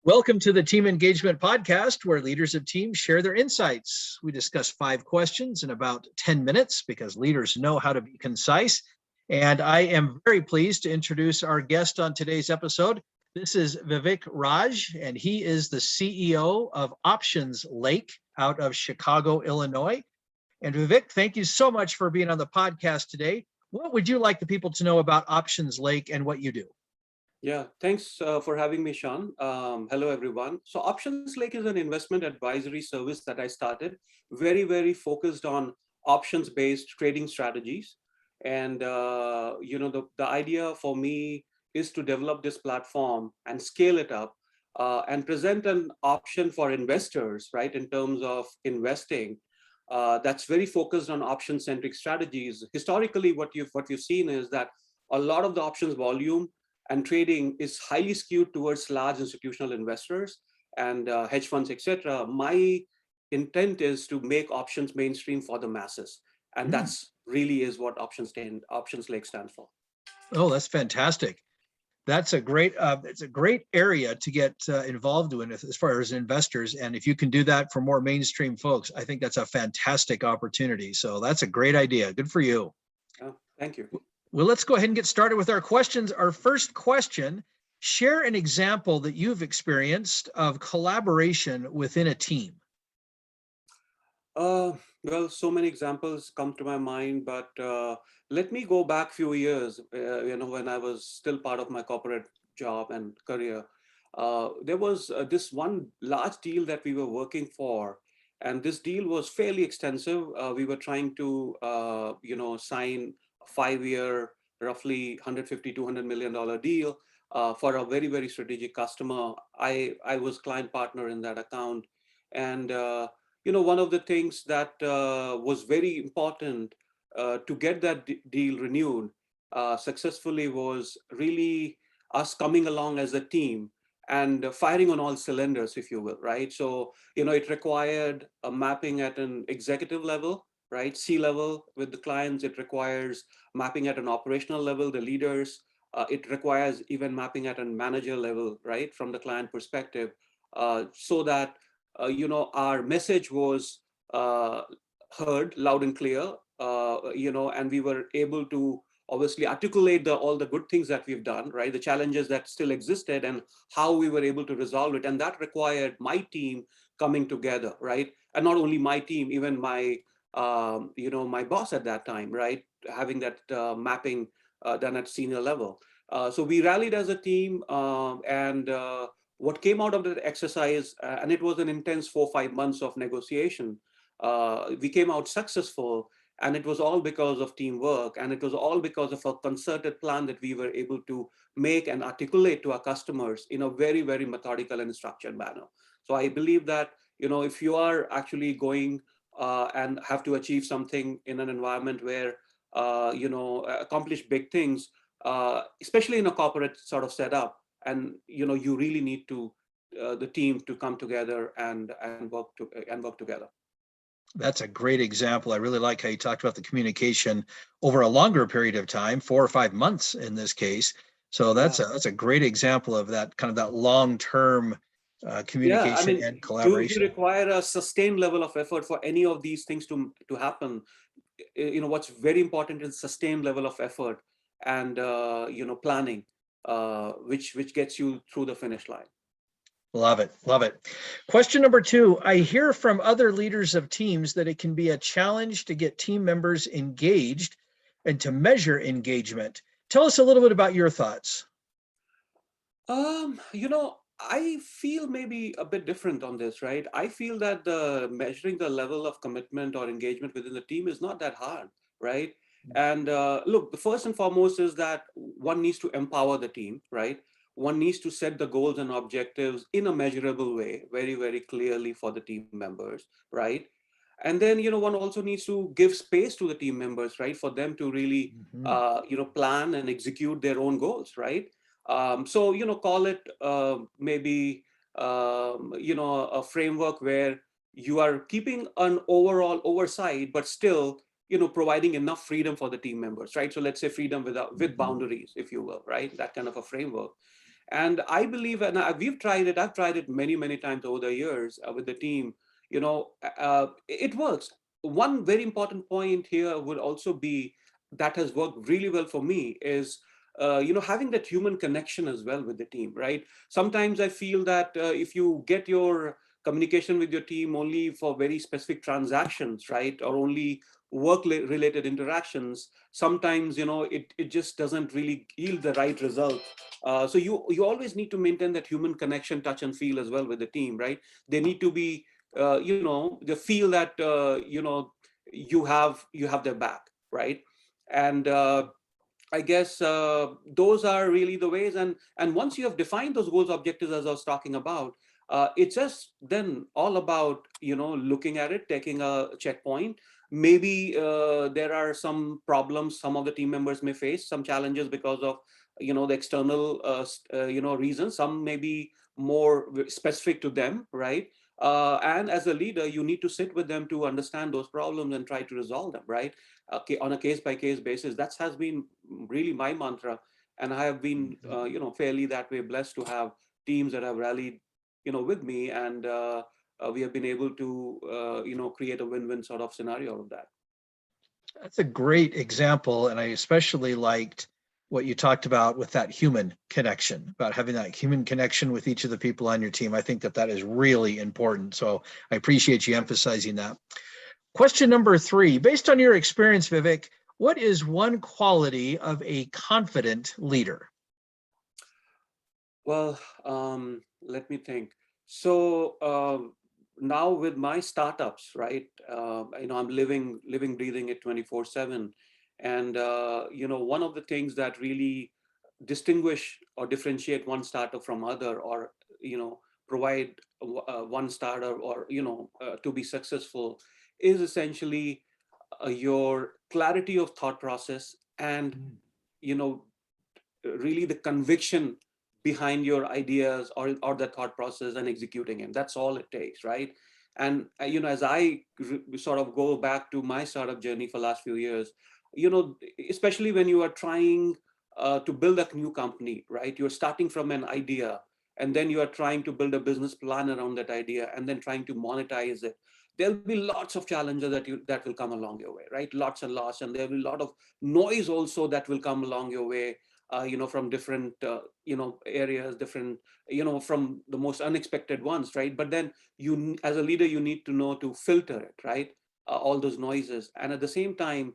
Welcome to the Team Engagement Podcast, where leaders of teams share their insights. We discuss 5 questions in about 10 minutes because leaders know how to be concise. And I am very pleased to introduce our guest on today's episode. This is Vivek Raj, and he is the CEO of Options Lake out of Chicago, Illinois. And Vivek, thank you so much for being on the podcast today. What would you like the people to know about Options Lake and what you do? Yeah, thanks for having me, Sean. Hello, everyone. So Options Lake is an investment advisory service that I started, very focused on options-based trading strategies. And, the idea for me is to develop this platform and scale it up and present an option for investors, right, in terms of investing. That's very focused on option-centric strategies. Historically, what you've seen is that a lot of the options volume and trading is highly skewed towards large institutional investors and hedge funds, etc. My intent is to make options mainstream for the masses, and that's really is what Options Lake stands for. Oh, that's fantastic. That's a great, it's a great area to get involved in as far as investors. And if you can do that for more mainstream folks, I think that's a fantastic opportunity. So that's a great idea. Good for you. Thank you. Well, let's go ahead and get started with our questions. Our first question, share an example that you've experienced of collaboration within a team. Well, so many examples come to my mind, but let me go back a few years, when I was still part of my corporate job and career. There was this one large deal that we were working for, and this deal was fairly extensive. We were trying to, sign a 5-year, roughly 150, $200 million deal for a very strategic customer. I was client partner in that account. And one of the things that was very important to get that deal renewed successfully was really us coming along as a team and firing on all cylinders, if you will, right? So, it required a mapping at an executive level, right? C-level with the clients. It requires mapping at an operational level, the leaders. It requires even mapping at a manager level, right? From the client perspective, so that our message was heard loud and clear, and we were able to obviously articulate all the good things that we've done, right? The challenges that still existed and how we were able to resolve it. And that required my team coming together, right? And not only my team, even my, my boss at that time, right? Having that mapping done at senior level. So we rallied as a team, and what came out of that exercise, and it was an intense 4-5 months of negotiation, we came out successful, and it was all because of teamwork, and it was all because of a concerted plan that we were able to make and articulate to our customers in a very methodical and structured manner. So I believe that, if you are actually going and have to achieve something in an environment where, accomplish big things, especially in a corporate sort of setup, and you really need to the team to come together and work together. That's a great example. I really like how you talked about the communication over a longer period of time, 4 or 5 months in this case. So that's a great example of that kind of that long-term communication and collaboration. You require a sustained level of effort for any of these things to happen. What's very important is sustained level of effort and planning, which gets you through the finish line. Love it. Love it. Question number 2. I hear from other leaders of teams that it can be a challenge to get team members engaged and to measure engagement. Tell us a little bit about your thoughts. I feel maybe a bit different on this, right? I feel that the measuring the level of commitment or engagement within the team is not that hard, right? And look, the first and foremost is that one needs to empower the team, right? One needs to set the goals and objectives in a measurable way, very clearly for the team members, right? And then, one also needs to give space to the team members, right? For them to really, plan and execute their own goals, right? So, call it maybe, a framework where you are keeping an overall oversight, but still, providing enough freedom for the team members, right? So let's say freedom with boundaries, if you will, right? That kind of a framework. And I believe, and we've tried it, I've tried it many, many times over the years with the team, it works. One very important point here would also be that has worked really well for me is, having that human connection as well with the team, right? Sometimes I feel that if you get your communication with your team only for very specific transactions, right, or only work related interactions, sometimes it just doesn't really yield the right result. So you always need to maintain that human connection, touch and feel as well with the team, right? They need to be they feel that you have their back, right? And I guess those are really the ways. And once you have defined those goals, objectives, as I was talking about, it's just then all about looking at it, taking a checkpoint. Maybe there are some problems some of the team members may face, some challenges because of the external reasons. Some may be more specific to them, right? And as a leader, you need to sit with them to understand those problems and try to resolve them, right? On a case by case basis. That has been really my mantra, and I have been fairly that way blessed to have teams that have rallied with me, and we have been able to create a win-win sort of scenario out of that. That's a great example. And I especially liked what you talked about with that human connection, about having that human connection with each of the people on your team. I think that that is really important. So I appreciate you emphasizing that. Question number 3, based on your experience, Vivek, what is one quality of a confident leader? Well, let me think. So now with my startups, right? I'm living, breathing it 24/7, and one of the things that really distinguish or differentiate one startup from other, or provide one startup, or to be successful, is essentially your clarity of thought process, and you know really the conviction behind your ideas, or the thought process, and executing it. That's all it takes, right? And as I sort of go back to my startup journey for last few years, especially when you are trying to build a new company, right? You're starting from an idea, and then you are trying to build a business plan around that idea, and then trying to monetize it. There'll be lots of challenges that will come along your way, right? Lots and lots, and there'll be a lot of noise also that will come along your way, from different areas, different from the most unexpected ones, right? But then as a leader, you need to know to filter it, right? All those noises, and at the same time,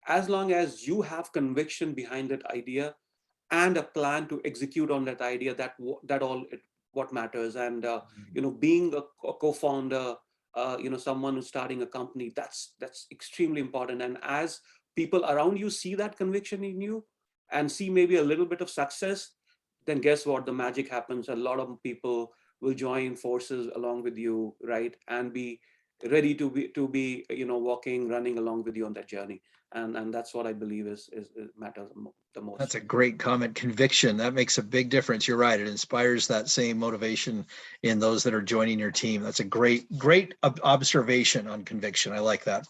as long as you have conviction behind that idea and a plan to execute on that idea, that all what matters. And being a co-founder, someone who's starting a company, that's extremely important. And as people around you see that conviction in you, and see maybe a little bit of success, then guess what? The magic happens. A lot of people will join forces along with you, right? And be ready to be walking, running along with you on that journey. And that's what I believe is matters the That's most. a great comment. Conviction. That makes a big difference. You're right. It inspires that same motivation in those that are joining your team. That's a great observation on conviction. I like that.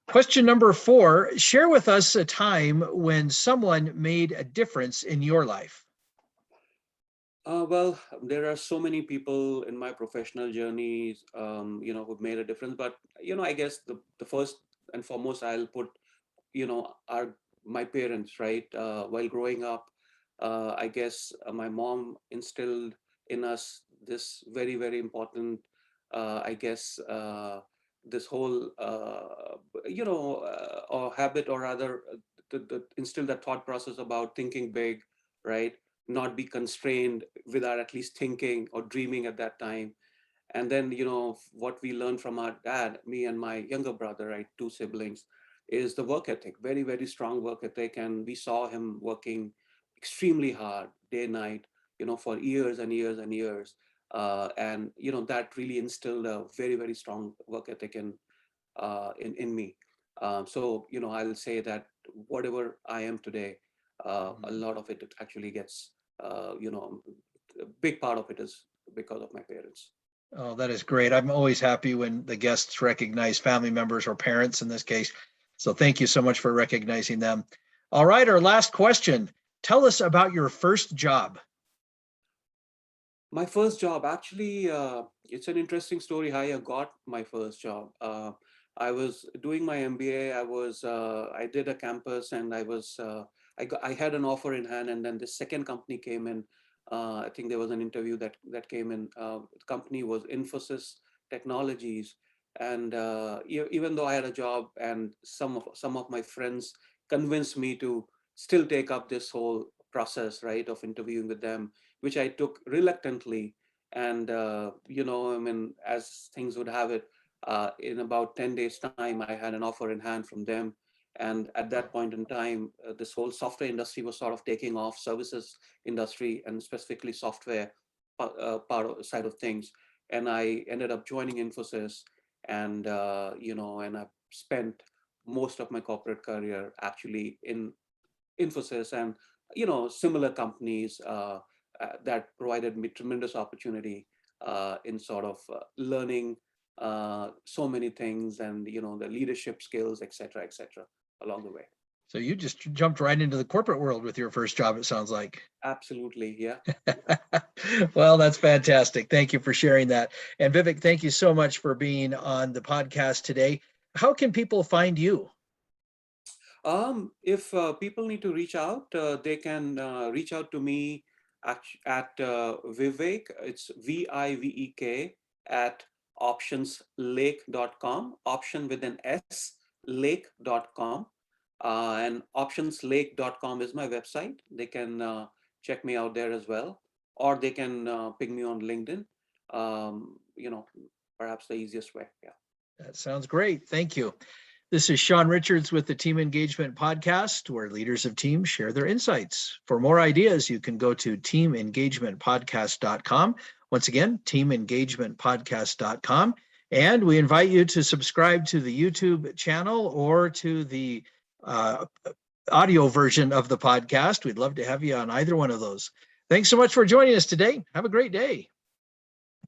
Question number 4, share with us a time when someone made a difference in your life. Well, there are so many people in my professional journeys, who've made a difference. But I guess the first and foremost I'll put, are my parents, right? While growing up, I guess my mom instilled in us this very, very important, I guess, this whole, or habit, or rather, instill that thought process about thinking big, right? Not be constrained without at least thinking or dreaming at that time. And then what we learned from our dad, me and my younger brother, right, 2 siblings, is the work ethic, very, very strong work ethic. And we saw him working extremely hard, day and night, for years and years and years. And that really instilled a very, very strong work ethic in me. So I'll say that whatever I am today, a lot of it actually gets, a big part of it is because of my parents. Oh, that is great. I'm always happy when the guests recognize family members or parents in this case. So thank you so much for recognizing them. All right, our last question. Tell us about your first job. My first job, actually, it's an interesting story how I got my first job. I was doing my MBA. I did a campus, and I had an offer in hand, and then the second company came in. I think there was an interview that came in. The company was Infosys Technologies, and even though I had a job, and some of my friends convinced me to still take up this whole process, right, of interviewing with them, which I took reluctantly. And, I mean, as things would have it, in about 10 days' time, I had an offer in hand from them. And at that point in time, this whole software industry was sort of taking off, services industry, and specifically software side of things. And I ended up joining Infosys, and, and I spent most of my corporate career actually in Infosys and similar companies that provided me tremendous opportunity in sort of learning so many things, and the leadership skills, et cetera, along the way. So you just jumped right into the corporate world with your first job, it sounds like. Absolutely, yeah. Well, that's fantastic. Thank you for sharing that. And Vivek, thank you so much for being on the podcast today. How can people find you? If people need to reach out, they can reach out to me at Vivek. It's Vivek at optionslake.com. Option with an S, lake.com. And optionslake.com is my website. They can check me out there as well, or they can ping me on LinkedIn. Um, you know, Perhaps the easiest way. Yeah. That sounds great. Thank you. This is Sean Richards with the Team Engagement Podcast, where leaders of teams share their insights. For more ideas, you can go to teamengagementpodcast.com. Once again, teamengagementpodcast.com. And we invite you to subscribe to the YouTube channel or to the audio version of the podcast. We'd love to have you on either one of those. Thanks so much for joining us today. Have a great day.